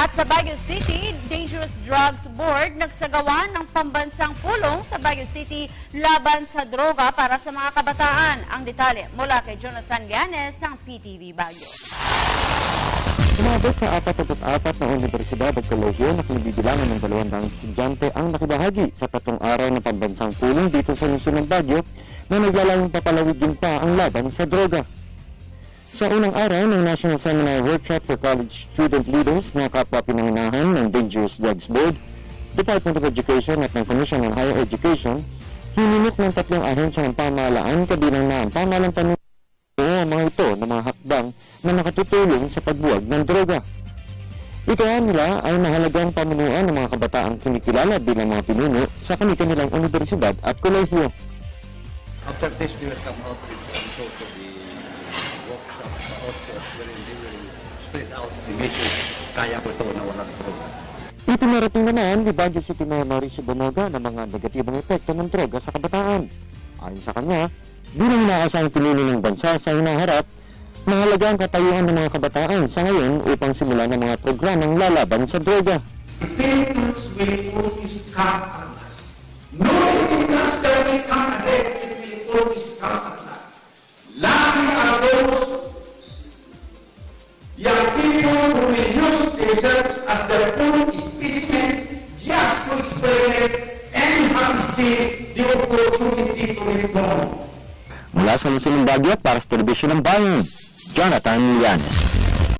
At sa Baguio City, Dangerous Drugs Board nagsagawa ng pambansang pulong sa Baguio City laban sa droga para sa mga kabataan. Ang detalye mula kay Jonathan Llanes ng PTV Baguio. Umabot sa 44 na universidad at kolehiyo na kinibibilangan ng 200 estudyante ang nakibahagi sa 3 araw na pambansang pulong dito sa lungsod ng Baguio na naglalayong papalawigin pa ang laban sa droga. Sa unang araw ng National Seminar Workshop for College Student Leaders na kapwa pinanginahan ng Dangerous Drugs Board, Department of Education at ng Commission on Higher Education, hinimok ng 3 ahensya ng pamahalaan kabilang na ang pamahalang panuno ang mga ito ng mga hakbang na nakatutulong sa pagbuwag ng droga. Ikaw nila ay mahalagang pamunuan ng mga kabataang kinikilala bilang mga pinuno sa kanilang universidad at kolehiyo. After this, we will come out with also to the workshop also wherein they will split out the message. Kaya ko ito na walang droga. Ipinarating naman ni Baguio City Mayor Mauricio Bonoga ng mga negatibong epekto ng droga sa kabataan. Ayon sa kanya, bilang inaasang pinuno ng bansa sa hinaharap, mahalaga ang katayuan ng mga kabataan sa ngayon upang simulan ng mga programang lalaban sa droga. The parents will always come at us. Knowing us that we come ahead, it will always come at us. Lagi are those young people who will use themselves as their own specimen just to experience and have the opportunity to live long. Mula sa lungsod ng Baguio para sa Telebisyon ng Bayan, Jonathan Llanes.